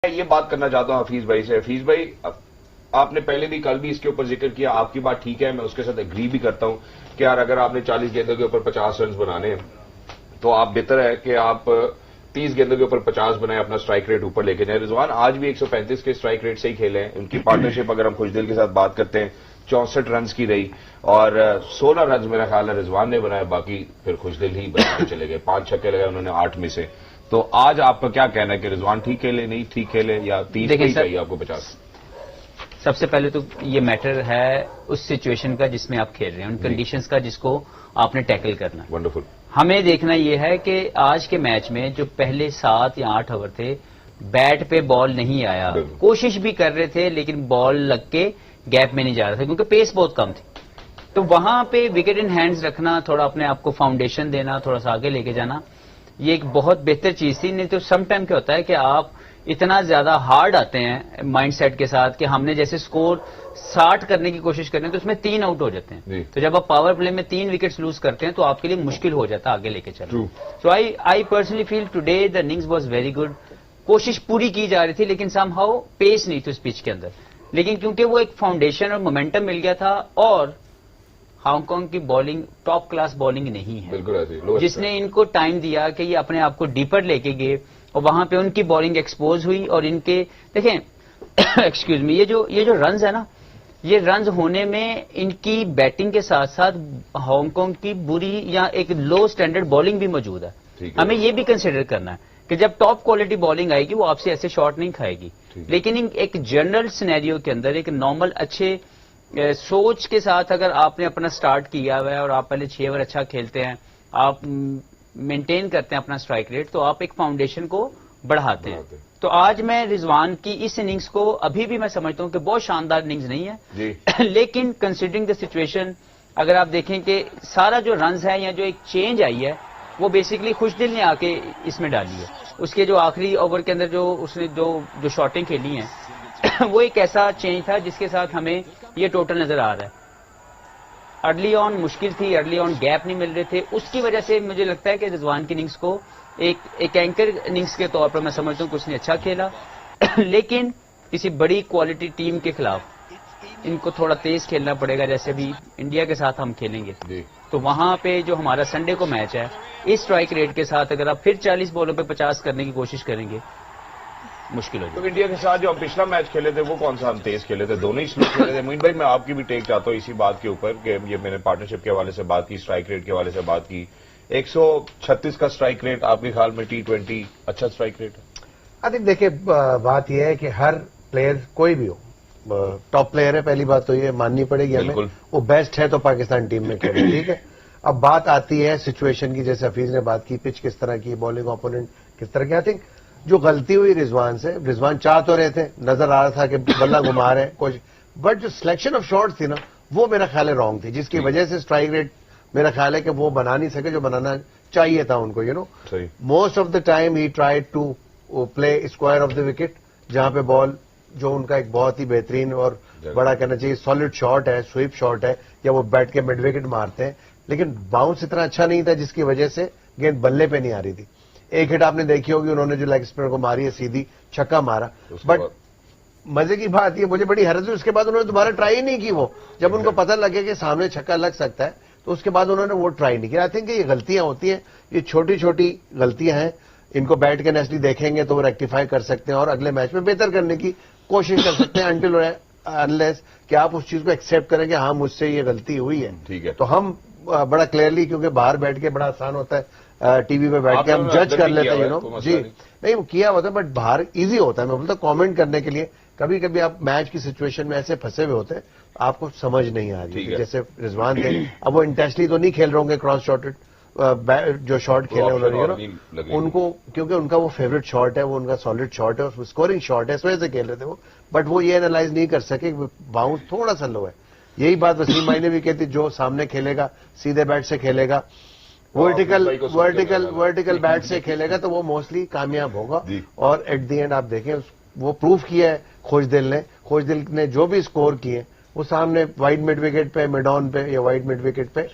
میں یہ بات کرنا چاہتا ہوں حفیظ بھائی سے. حفیظ بھائی, آپ نے پہلے بھی کل بھی اس کے اوپر ذکر کیا, آپ کی بات ٹھیک ہے, میں اس کے ساتھ اگری بھی کرتا ہوں کہ یار اگر آپ نے 40 گیندوں کے اوپر 50 رنز بنانے ہیں تو آپ بہتر ہے کہ آپ 30 گیندوں کے اوپر 50 بنائیں, اپنا اسٹرائک ریٹ اوپر لے کے جائیں. رضوان آج بھی 135 کے اسٹرائک ریٹ سے ہی کھیلے ہیں. ان کی پارٹنرشپ اگر ہم خوش دل کے ساتھ بات کرتے ہیں 64 رنز کی رہی, اور 16 رنز میرا خیال ہے رضوان نے بنایا, باقی پھر خوش دل ہی بناتے چلے گئے. 5 چھکے لگائے انہوں نے 8 میں سے. تو آج آپ کا کیا کہنا ہے کہ رضوان ٹھیک کھیلے, نہیں ٹھیک کھیلے, یا 30 ہی چاہیے آپ کو 50؟ سب سے پہلے تو یہ میٹر ہے اس سچویشن کا جس میں آپ کھیل رہے ہیں, ان کنڈیشنز کا جس کو آپ نے ٹیکل کرنا ہے. ونڈرفل. ہمیں دیکھنا یہ ہے کہ آج کے میچ میں جو پہلے 7 یا 8 اوور تھے, بیٹ پہ بال نہیں آیا, کوشش بھی کر رہے تھے لیکن بال لگ کے گیپ میں نہیں جا رہا تھا کیونکہ پیس بہت کم تھی. تو وہاں پہ وکٹ ان ہینڈز رکھنا, تھوڑا اپنے آپ کو فاؤنڈیشن دینا, تھوڑا سا آگے لے کے جانا, یہ ایک بہت بہتر چیز تھی. نہیں تو سم ٹائم کیا ہوتا ہے کہ آپ اتنا زیادہ ہارڈ آتے ہیں مائنڈ سیٹ کے ساتھ کہ ہم نے جیسے سکور 60 کرنے کی کوشش کرتے ہیں تو اس میں 3 آؤٹ ہو جاتے ہیں. تو جب آپ پاور پلے میں 3 وکٹس لوز کرتے ہیں تو آپ کے لیے مشکل ہو جاتا ہے آگے لے کے چلنا. So I personally feel today the innings was very good. کوشش پوری کی جا رہی تھی لیکن سم ہاؤ پیس نہیں تھی اس پچ کے اندر. لیکن کیونکہ وہ ایک فاؤنڈیشن اور مومنٹم مل گیا تھا, اور ہانگ کانگ کی بالنگ ٹاپ کلاس بالنگ نہیں ہے جس نے ان کو ٹائم دیا کہ یہ اپنے آپ کو ڈیپر لے کے گئے, اور وہاں پہ ان کی بالنگ ایکسپوز ہوئی. اور ان کے دیکھیں ایکسکیوز می, یہ جو رنز ہے نا, یہ رنز ہونے میں ان کی بیٹنگ کے ساتھ ساتھ ہانگ کانگ کی بری یا ایک لو سٹینڈرڈ بالنگ بھی موجود ہے. ہمیں یہ بھی کنسیڈر کرنا ہے کہ جب ٹاپ کوالٹی بالنگ آئے گی وہ آپ سے ایسے شاٹ نہیں کھائے گی, لیکن ایک جنرل سینیریو کے اندر ایک نارمل اچھے سوچ کے ساتھ اگر آپ نے اپنا سٹارٹ کیا ہوا ہے اور آپ پہلے 6 اوور اچھا کھیلتے ہیں, آپ مینٹین کرتے ہیں اپنا سٹرائک ریٹ, تو آپ ایک فاؤنڈیشن کو بڑھاتے ہیں. تو آج میں رضوان کی اس اننگز کو ابھی بھی میں سمجھتا ہوں کہ بہت شاندار اننگز نہیں ہے, لیکن کنسیڈرنگ دا سچویشن اگر آپ دیکھیں کہ سارا جو رنز ہے یا جو ایک چینج آئی ہے وہ بیسکلی خوش دل نے آ کے اس میں ڈالی ہے. اس کے جو آخری اوور کے اندر جو اس نے جو شاٹنگ کھیلی ہیں وہ ایک ایسا چینج تھا جس کے ساتھ ہمیں یہ ٹوٹل نظر آ رہا ہے. ارلی آن مشکل تھی, ارلی آن گیپ نہیں مل رہے تھے, اس کی وجہ سے مجھے لگتا ہے کہ رضوان کی اننگز کو ایک اینکر اننگز کے طور پر میں سمجھتا ہوں کہ اس نے اچھا کھیلا, لیکن کسی بڑی کوالٹی ٹیم کے خلاف ان کو تھوڑا تیز کھیلنا پڑے گا. جیسے ابھی انڈیا کے ساتھ ہم کھیلیں گے تو وہاں پہ جو ہمارا سنڈے کو میچ ہے, اس اسٹرائک ریٹ کے ساتھ اگر آپ پھر 40 بالوں پہ 50 کرنے کی کوشش کریں گے مشکل ہو جائے. تو انڈیا کے ساتھ جو ہم پچھلا میچ کھیلے تھے وہ کون سا ہم تیز کھیلے تھے؟ دونوں ہی سلو کھیلے تھے. معین بھائی میں آپ کی بھی ٹیک چاہتا ہوں اسی بات کے اوپر کہ یہ میں نے پارٹنرشپ کے حوالے سے بات کی, اسٹرائک ریٹ کے حوالے سے بات کی. 136 کا اسٹرائک ریٹ آپ کے خیال میں T20 اچھا اسٹرائک ریٹ ہے؟ آئی تھنک دیکھیے بات یہ ہے کہ ہر پلیئر کوئی بھی ہو, ٹاپ پلیئر ہے, پہلی بات تو یہ ماننی پڑے گی ہمیں, وہ بیسٹ ہے تو پاکستان ٹیم میں کھیلے, ٹھیک ہے. اب بات آتی ہے سچویشن کی, جیسے حفیظ نے بات کی پچ کس طرح کی, بالنگ اپوننٹ کس طرح کی. آئی تھنک جو غلطی ہوئی رضوان سے, رضوان چاہ تو رہے تھے, نظر آ رہا تھا کہ بلہ گھما رہے ہیں کچھ, بٹ جو سلیکشن آف شاٹس تھی نا وہ میرا خیال ہے رانگ تھی, جس کی وجہ سے اسٹرائک ریٹ میرا خیال ہے کہ وہ بنا نہیں سکے جو بنانا چاہیے تھا ان کو. موسٹ آف دا ٹائم ہی try to play square of the wicket, جہاں پہ بال جو ان کا ایک بہت ہی بہترین اور بڑا کہنا چاہیے سالڈ شاٹ ہے, سویپ شاٹ ہے, یا وہ بیٹ کے مڈ وکٹ مارتے ہیں, لیکن باؤنس اتنا اچھا نہیں تھا جس کی وجہ سے گیند بلے پہ نہیں آ رہی تھی. ایک ہٹ آپ نے دیکھی ہوگی انہوں نے جو لیگ اسپنر کو ماری ہے, سیدھی چھکا مارا, بٹ مزے کی بات یہ مجھے بڑی حیرت ہوئی اس کے بعد انہوں نے دوبارہ ٹرائی ہی نہیں کی. وہ جب ان کو پتہ لگے کہ سامنے چھکا لگ سکتا ہے تو اس کے بعد انہوں نے وہ ٹرائی نہیں کیا. آئی تھنک یہ غلطیاں ہوتی ہیں, یہ چھوٹی چھوٹی غلطیاں ہیں, ان کو بیٹھ کے نیچرلی دیکھیں گے تو وہ ریکٹیفائی کر سکتے ہیں اور اگلے میچ میں بہتر کرنے کی کوشش کر سکتے ہیں, انٹل انلیس کہ آپ اس چیز کو ایکسپٹ کریں کہ ہاں مجھ سے یہ غلطی ہوئی ہے. ٹھیک ہے, تو ہم بڑا کلیئرلی, کیونکہ باہر بیٹھ کے بڑا آسان ہوتا ہے ٹی وی پہ بیٹھ کے ہم جج کر لیتے ہیں, جی نہیں وہ کیا ہوتا ہے, بٹ باہر ایزی ہوتا ہے. میں بولتا کامنٹ کرنے کے لیے کبھی کبھی آپ میچ کی سچویشن میں ایسے پھنسے ہوئے ہوتے ہیں آپ کو سمجھ نہیں آ رہی. جیسے رضوان تھے, اب وہ انٹینسٹلی تو نہیں کھیل رہے ہوں گے کراس شاٹڈ جو شاٹ کھیلے انہوں نے, ان کو کیونکہ ان کا وہ فیوریٹ شاٹ ہے, وہ ان کا سالڈ شاٹ ہے, اسکورنگ شاٹ ہے, اس وجہ سے کھیل رہے تھے وہ, بٹ وہ یہ اینالائز نہیں کر سکے باؤنس تھوڑا سا لو ہے. یہی بات وسیم بھائی نے بھی کہتی, جو سامنے کھیلے گا سیدھے بیٹ سے کھیلے گا, ورٹیکل بیٹ سے کھیلے گا تو وہ موسٹلی کامیاب ہوگا. اور ایٹ دی اینڈ آپ دیکھیں وہ پروف کیا ہے خوش دل نے جو بھی اسکور کیے وہ سامنے وائڈ مڈ وکٹ پہ, مڈ آن پہ یا وائڈ مڈ وکٹ پہ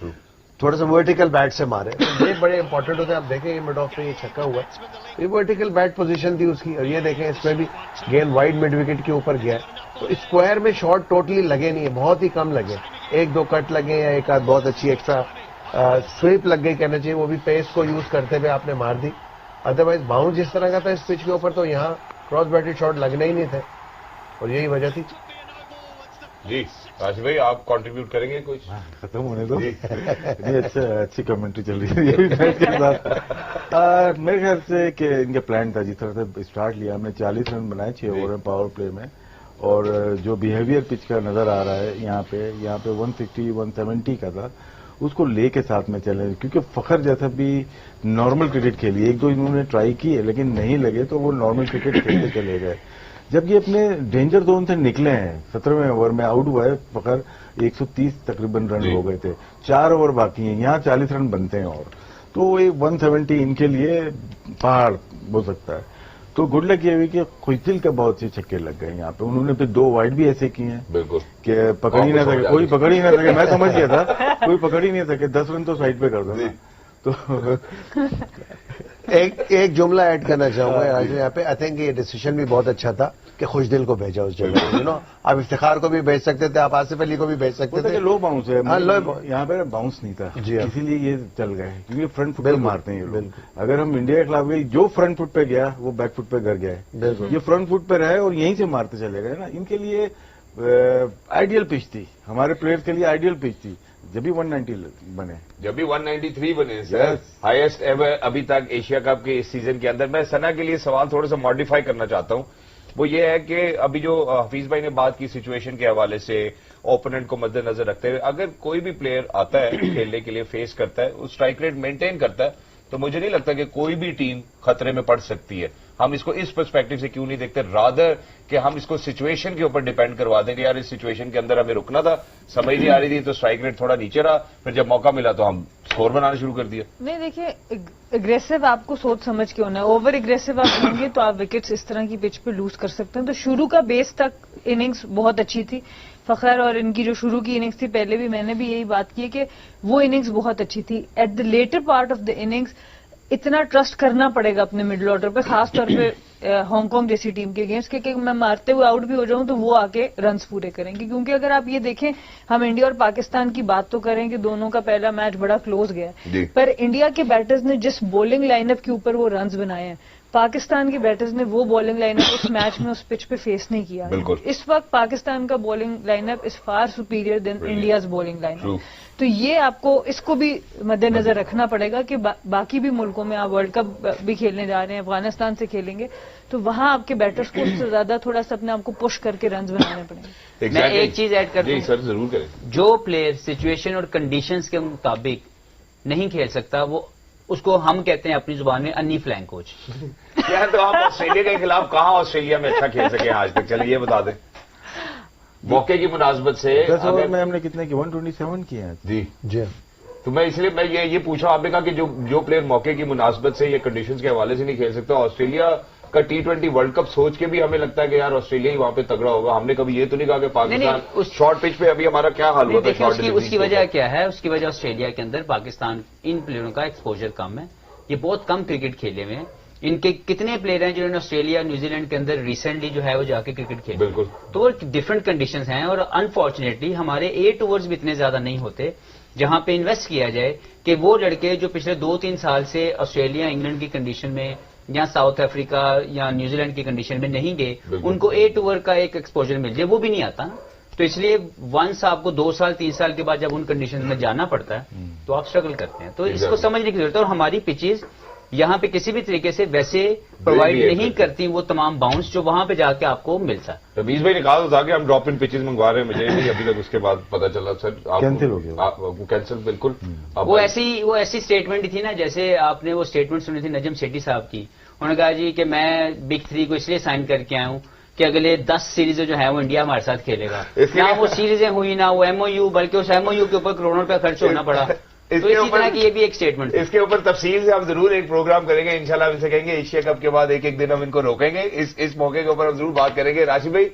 تھوڑا سا ورٹیکل بیٹ سے مارے. یہ بڑے امپورٹنٹ ہوتے ہیں. آپ دیکھیں یہ مڈ آف پہ یہ چھکا ہوا ہے, یہ ورٹیکل بیٹ پوزیشن تھی اس کی, اور یہ دیکھیں اس میں بھی گیند وائڈ مڈ وکٹ کے اوپر گیا ہے. تو اسکوائر میں شاٹ ٹوٹلی لگے نہیں ہے, بہت ہی کم لگے, 1-2 کٹ لگے یا ایک آدھ بہت اچھی ایکسٹرا سویپ لگ گئی کہنا چاہیے, وہ بھی پیس کو یوز کرتے ہوئے آپ نے مار دی. ادروائز باؤنس جس طرح کا تھا اس پچ کے اوپر تو یہاں کراس بیٹڈ شاٹ لگنے ہی نہیں تھے, اور یہی وجہ تھی. جی راجی بھائی آپ کنٹریبیوٹ کریں گے کچھ؟ ختم ہونے دو. اچھی کمنٹری چل رہی ہے میرے خیال سے کہ ان کا پلان تھا جس طرح سے اسٹارٹ لیا ہم نے 40 رن بنائے 6 اوور میں پاور پلے میں, اور جو بیہیویئر پچ کا نظر آ رہا ہے یہاں پہ 160 170 کا تھا, اس کو لے کے ساتھ میں چلے, کیونکہ فخر جیسا بھی نارمل کرکٹ کھیلی, 1-2 انہوں نے ٹرائی کی ہے لیکن نہیں لگے تو وہ نارمل کرکٹ کھیلتے چلے گئے. جب یہ اپنے ڈینجر زون سے نکلے ہیں 17ویں اوور میں آؤٹ ہوا ہے فخر, 130 تقریباً رن ہو گئے تھے, 4 اوور باقی ہیں, یہاں 40 رن بنتے ہیں, اور تو 170 ان کے لیے پہاڑ ہو سکتا ہے. تو گڈ لک یہ ہوئی کہ خوشدل کا بہت سے چھکے لگ گئے یہاں پہ. انہوں نے پھر 2 وائڈ بھی ایسے کیے ہیں بالکل کہ پکڑ ہی نہ سکے, کوئی پکڑ ہی نہ سکے. میں سمجھ گیا تھا کوئی پکڑ ہی نہیں سکے, 10 رن تو سائڈ پہ کر دو. تو ایک جملہ ایڈ کرنا چاہوں گا آج یہاں پہ. آئی تھنک یہ ڈیسیشن بھی بہت اچھا تھا کہ خوشدل کو بھیجا اس جگہ. آپ افتخار کو بھی بھیج سکتے تھے, آپ آصف علی کو بھی بھیج سکتے تھے. لو باؤنس ہے یہاں پہ, باؤنس نہیں تھا اسی لیے یہ چل گئے, کیونکہ فرنٹ فٹ پہ مارتے ہیں یہ لوگ. اگر ہم انڈیا کے خلاف گئے, جو فرنٹ فٹ پہ گیا وہ بیک فٹ پہ گر گیا ہے, یہ فرنٹ فٹ پہ رہے اور یہیں سے مارتے چلے گئے نا. ان کے لیے آئیڈیل پچ تھی, ہمارے پلیئر کے لیے آئیڈیل پچ تھی. جب بھی 190 بنے, جب بھی 193 بنے سر, ہائیسٹ ایور ابھی تک ایشیا کپ کے اس سیزن کے اندر. میں ثنا کے لیے سوال تھوڑا سا ماڈیفائی کرنا چاہتا ہوں. وہ یہ ہے کہ ابھی جو حفیظ بھائی نے بات کی سچویشن کے حوالے سے, اوپوننٹ کو مد نظر رکھتے ہوئے, اگر کوئی بھی پلیئر آتا ہے کھیلنے کے لیے, فیس کرتا ہے, اس اسٹرائک ریٹ مینٹین کرتا ہے, تو مجھے نہیں لگتا کہ کوئی بھی ٹیم خطرے میں پڑ سکتی ہے. ہم اس کو اس پرسپیکٹو سے کیوں نہیں دیکھتے, رادر کہ ہم اس کو سچویشن کے اوپر ڈیپینڈ کروا دیں کہ یار اس سچویشن کے اندر ہمیں رکنا تھا, سمجھ نہیں آ رہی تھی تو اسٹرائک ریٹ تھوڑا نیچے رہا, پھر جب موقع ملا تو ہم اسکور بنانا شروع کر دیا. نہیں دیکھیے, اگریسو آپ کو سوچ سمجھ کے ہونا ہے. اوور اگریسو آپ ہوں گے تو آپ وکٹس اس طرح کی پچ پہ لوز کر سکتے ہیں. تو شروع کا بیس تک اننگز بہت اچھی تھی فخر, اور ان کی جو شروع کی اننگز تھی, پہلے بھی میں نے بھی یہی بات کی کہ وہ اننگز بہت اچھی تھی. At the later part of the innings اتنا ٹرسٹ کرنا پڑے گا اپنے مڈل آرڈر پہ, خاص طور پہ ہانگ کانگ جیسی ٹیم کے اگینسٹ, کہ میں مارتے ہوئے آؤٹ بھی ہو جاؤں تو وہ آ کے رنز پورے کریں گے. کیونکہ اگر آپ یہ دیکھیں, ہم انڈیا اور پاکستان کی بات تو کریں کہ دونوں کا پہلا میچ بڑا کلوز گیا ہے, پر انڈیا کے بیٹرز نے جس بولنگ لائن اپ کے اوپر وہ رنز بنائے ہیں, پاکستان کے بیٹرز نے وہ بولنگ لائن اپ اس میچ میں اس پچ پہ فیس نہیں کیا. اس وقت پاکستان کا bowling line up is far superior than India's bowling line up. تو یہ آپ کو اس کو بھی مد نظر رکھنا پڑے گا کہ باقی بھی ملکوں میں آپ ورلڈ کپ بھی کھیلنے جا رہے ہیں, افغانستان سے کھیلیں گے, تو وہاں آپ کے بیٹرز کو اس سے زیادہ تھوڑا سا اپنے آپ کو پش کر کے رنز بنانے پڑیں گے. میں ایک چیز ایڈ کرتا ہوں, سر ضرور کریں. جو پلیئر سچویشن اور کنڈیشنز کے مطابق نہیں کھیل سکتا, وہ اس کو ہم کہتے ہیں اپنی زبان میں انی فلینک کوچ. کیا تو ہم آسٹریلیا کے خلاف کہاں آسٹریلیا میں اچھا کھیل سکے آج تک, چلیے یہ بتا دیں. موقع کی مناسبت سے 10 اوور میں ہم نے کتنے کی 127 کیے ہیں. جی تو میں اس لیے میں یہ پوچھا, آپ نے کہا کہ جو پلیئر موقع کی مناسبت سے یا کنڈیشنز کے حوالے سے نہیں کھیل سکتا, آسٹریلیا کا T20 ورلڈ کپ سوچ کے بھی ہمیں لگتا ہے کہ یار آسٹریلیا ہی وہاں پہ تگڑا ہوگا. ہم نے کبھی یہ تو نہیں کہا کہ پاکستان شارٹ پچ پہ ابھی ہمارا کیا حال ہوتا ہے. اس کی وجہ کیا ہے, اس کی وجہ آسٹریلیا کے اندر پاکستان ان پلیئروں کا ایکسپوجر کم ہے, یہ بہت کم کرکٹ کھیلے ہوئے ہیں. ان کے کتنے پلیئر ہیں جنہوں نے آسٹریلیا نیوزی لینڈ کے اندر ریسنٹلی جو ہے وہ جا کے کرکٹ کھیلے. بالکل, تو وہ ڈفرنٹ کنڈیشنز ہیں, اور انفارچونیٹلی ہمارے 8 اوورز بھی اتنے زیادہ نہیں ہوتے جہاں پہ انویسٹ کیا جائے کہ وہ لڑکے جو پچھلے 2-3 سال سے آسٹریلیا انگلینڈ کی کنڈیشن میں یا ساؤتھ افریقہ یا نیوزی لینڈ کی کنڈیشن میں نہیں گئے, ان کو 8 اوور کا ایک ایکسپوجر مل جائے, وہ بھی نہیں آتا. تو اس لیے ونس آپ کو 2 سال 3 سال کے بعد جب ان کنڈیشن میں جانا پڑتا ہے تو آپ اسٹرگل کرتے ہیں. تو اس کو سمجھنے کی ضرورت ہے, اور ہماری پچیز یہاں پہ کسی بھی طریقے سے ویسے پرووائڈ نہیں کرتی وہ تمام باؤنس جو وہاں پہ جا کے آپ کو ملتا ہے. رمیز بھائی نے کہا تھا کہ ہم ڈراپ ان پچز منگوا رہے ہیں, مجھے نہیں ابھی تک اس کے بعد پتا چلا. سر کینسل ہو گیا, کینسل بالکل. وہ ایسی اسٹیٹمنٹ تھی نا, جیسے آپ نے وہ اسٹیٹمنٹ سنی تھی نجم سیٹھی صاحب کی. انہوں نے کہا جی کہ میں بگ 3 کو اس لیے سائن کر کے آیا ہوں کہ اگلے 10 سیریزیں جو ہیں وہ انڈیا ہمارے ساتھ کھیلے گا. نہ وہ سیریزیں ہوئی نہ وہ MOU, بلکہ اس MOU کے اوپر کروڑوں روپے خرچ ہونا پڑا. تو اسی طرح کی یہ بھی ایک اسٹیٹمنٹ. اس کے اوپر تفصیل سے ہم ضرور ایک پروگرام کریں گے انشاءاللہ. ہم ان سے کہیں گے ایشیا کپ کے بعد ایک دن ہم ان کو روکیں گے, اس موقع کے اوپر ہم ضرور بات کریں گے. راشد بھائی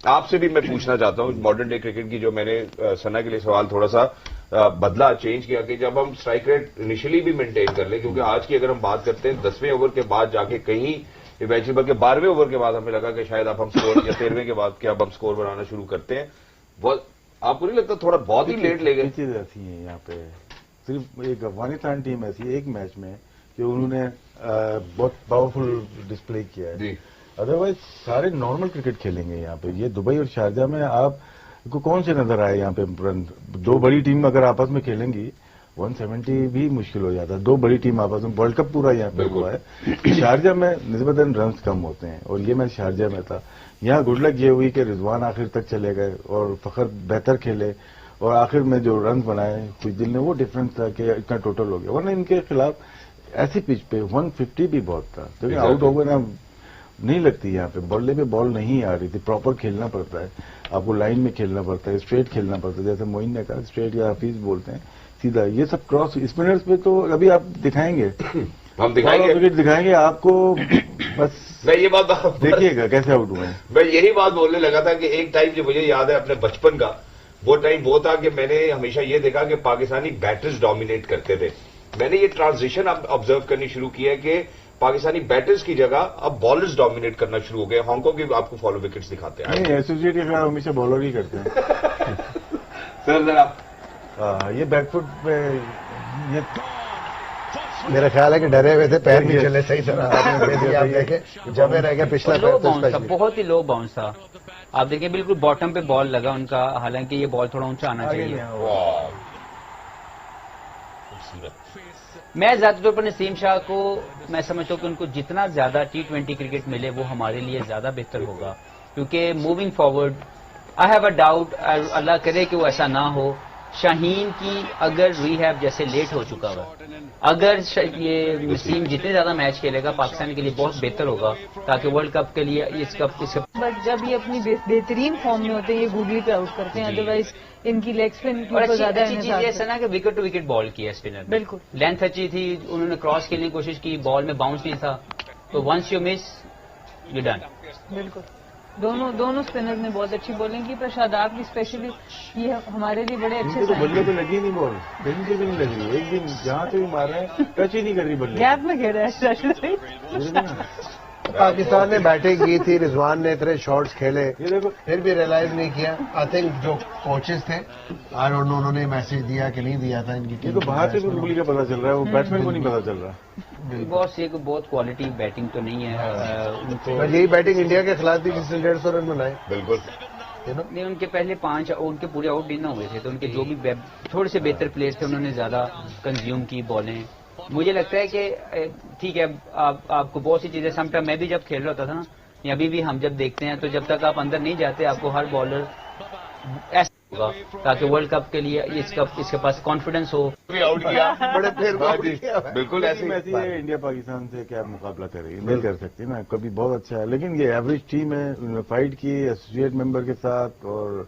آپ سے بھی میں پوچھنا چاہتا ہوں, ماڈرن ڈے کرکٹ کی جو میں نے ثنا کے لیے سوال تھوڑا سا بدلا چینج کیا کہ جب ہم اسٹرائک ریٹ انیشلی بھی مینٹین کر لیں, کیونکہ آج کی اگر ہم بات کرتے ہیں 10ویں اوور کے بعد جا کے کہیں ایونچولی بلکہ 12ویں اوور کے بعد ہمیں لگا کہ شاید اب ہم سکور یا 13ویں کے بعد کہ اب ہم سکور بنانا شروع کرتے ہیں. آپ کو نہیں لگتا تھوڑا بہت ہی لیٹ لے گئے؟ چیزیں ایسی ہیں یہاں پہ, صرف ایک افغانستان ٹیم ایسی ہے ایک میچ میں کہ انہوں نے بہت پاورفل ڈسپلے کیا ہے جی, ادروائز سارے نارمل کرکٹ کھیلیں گے یہاں پہ. یہ دبئی اور شارجہ میں آپ کو کون سے نظر آئے یہاں پہ رن؟ دو بڑی ٹیم اگر آپس میں کھیلیں گی 170 بھی مشکل ہو جاتا ہے. دو بڑی ٹیم آپس میں, ورلڈ کپ پورا یہاں پہ ہوا ہے. شارجہ میں نسبتاً رنز کم ہوتے ہیں اور یہ میچ شارجہ میں تھا. یہاں گڈ لک یہ ہوئی کہ رضوان آخر تک چلے گئے اور فخر بہتر کھیلے اور آخر میں جو رنز بنائے خوش دل نے, وہ ڈفرنس تھا کہ اتنا ٹوٹل ہو گیا. ورنہ ان کے خلاف ایسی پچ پہ 150 بھی بہت تھا, کیونکہ آؤٹ ہو گئے نا نہیں لگتی یہاں پہ. بولے پہ بال نہیں آ رہی تھی, پراپر کھیلنا پڑتا ہے آپ کو, لائن میں کھیلنا پڑتا ہے, اسٹریٹ کھیلنا پڑتا ہے. جیسے موئن نے کہا اسٹریٹ یا حفیظ بولتے ہیں سیدھا. یہ سب کراس اسپنرز پہ تو ابھی آپ دکھائیں گے, ہم دکھائیں گے آپ کو. بس میں یہ بات دیکھیے گا کیسے آؤٹ ہوئے ہیں. میں یہی بات بولنے لگا تھا کہ ایک ٹائم جو مجھے یاد ہے اپنے بچپن کا, وہ ٹائم وہ تھا کہ میں نے ہمیشہ یہ دیکھا کہ پاکستانی بیٹرز ڈومینیٹ کرتے تھے. میں نے یہ ٹرانزیشن اب آبزرو کرنی شروع کی ہے کہ پاکستانی بیٹرز کی جگہ اب بالرز ڈومینیٹ کرنا شروع ہو گئے. ہانگ کانگ کی آپ کو فالو وکٹس دکھاتے ہیں. نہیں, ایسوسیٹ کے خلاف ہمیشہ بالر ہی کرتے ہیں. سر ذرا یہ بیک فٹ پہ میرا خیال ہے کہ ڈرے ہوئے تھے, پیر نہیں چلے صحیح طرح, جمے رہ گیا پچھلا لو باؤنس تھا, بہت ہی لو باؤنس تھا. آپ دیکھیں بالکل باٹم پہ بال لگا ان کا, حالانکہ یہ بال تھوڑا اونچا آنا چاہیے. میں زیادہ طور پر نسیم شاہ کو میں سمجھتا ہوں کہ ان کو جتنا زیادہ T20 کرکٹ ملے وہ ہمارے لیے زیادہ بہتر ہوگا, کیونکہ moving forward I have a doubt, اللہ کرے کہ وہ ایسا نہ ہو. شاہین کی اگر ریہیب جیسے لیٹ ہو چکا ہوا, اگر یہ نسیم جتنے زیادہ میچ کھیلے گا پاکستان کے لیے بہت بہتر ہوگا, تاکہ ورلڈ کپ کے لیے اس بس جب یہ اپنی بہترین فارم میں ہوتے ہیں یہ گوگلی پہ آؤٹ کرتے ہیں, ادروائز ان کی لیگ اسپن زیادہ اچھی چیز ایسا نا کہ وکٹ ٹو وکٹ بال کی ہے اسپنر. بالکل لینتھ اچھی تھی, انہوں نے کراس کھیلنے کی کوشش کی, بال میں باؤنس نہیں تھا, تو once you miss you done. بالکل دونوں اسپنر نے بہت اچھی بولنگ کی, پر شاداب کی اسپیشلی یہ ہمارے لیے بڑے اچھے تو بلے پہ لگی نہیں بال, کہیں پہ بھی نہیں لگ رہی. ایک دن جہاں سے بھی مار رہے ہیں ٹچ ہی نہیں کر رہی بلے, گیپ میں کھیل رہا ہے. پاکستان نے بیٹنگ کی تھی, رضوان نے اتنے شاٹس کھیلے, پھر بھی ریئلائز نہیں کیا. آئی تھنک جو کوچز تھے آئی ڈونٹ نو انہوں نے میسج دیا کہ نہیں دیا تھا ان کی ٹیم کو. باہر سے بھی گوگلی کا پتا چل رہا ہے, وہ بیٹسمین کو نہیں پتا چل رہا. بہت سی بہت کوالٹی بیٹنگ تو نہیں ہے. یہی بیٹنگ انڈیا کے خلاف بھی کسی نے 150 رن بنائے. بالکل نہیں, ان کے پہلے 5 ان کے پورے آؤٹ نہیں ہوئے تھے, تو ان کے جو بھی تھوڑے سے بہتر پلیئرز تھے انہوں نے زیادہ کنزیوم کی بالیں. مجھے لگتا ہے کہ ٹھیک ہے, آپ کو بہت سی چیزیں سم ٹائم میں بھی جب کھیل رہا ہوتا تھا نا, یا ابھی بھی ہم جب دیکھتے ہیں, تو جب تک آپ اندر نہیں جاتے آپ کو ہر بالر ایسا ہوگا تاکہ ورلڈ کپ کے لیے اس کے پاس کانفیڈنس ہو. بالکل ایسے انڈیا پاکستان سے کیا مقابلہ کرے گی, نہیں کر سکتی نا. کبھی بہت اچھا ہے, لیکن یہ ایوریج ٹیم ہے, انہوں نے فائٹ کی ایسوسیٹ ممبر کے ساتھ اور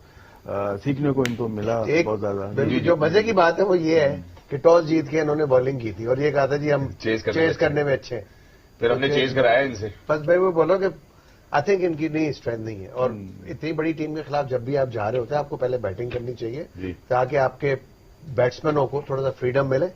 سیکھنے کو ان کو ملا بہت زیادہ. جو مزے کی بات ہے وہ یہ ہے کہ ٹاس جیت کے انہوں نے بالنگ کی تھی اور یہ کہا تھا جی ہم چیز کرنے میں اچھے ہیں, پھر ہم نے چیز کرایا ان سے. بس بھائی وہ بولو کہ آئی تھنک ان کی نہیں اسٹرینتھ نہیں ہے, اور اتنی بڑی ٹیم کے خلاف جب بھی آپ جا رہے ہوتے ہیں آپ کو پہلے بیٹنگ کرنی چاہیے تاکہ آپ کے بیٹسمینوں کو تھوڑا سا فریڈم ملے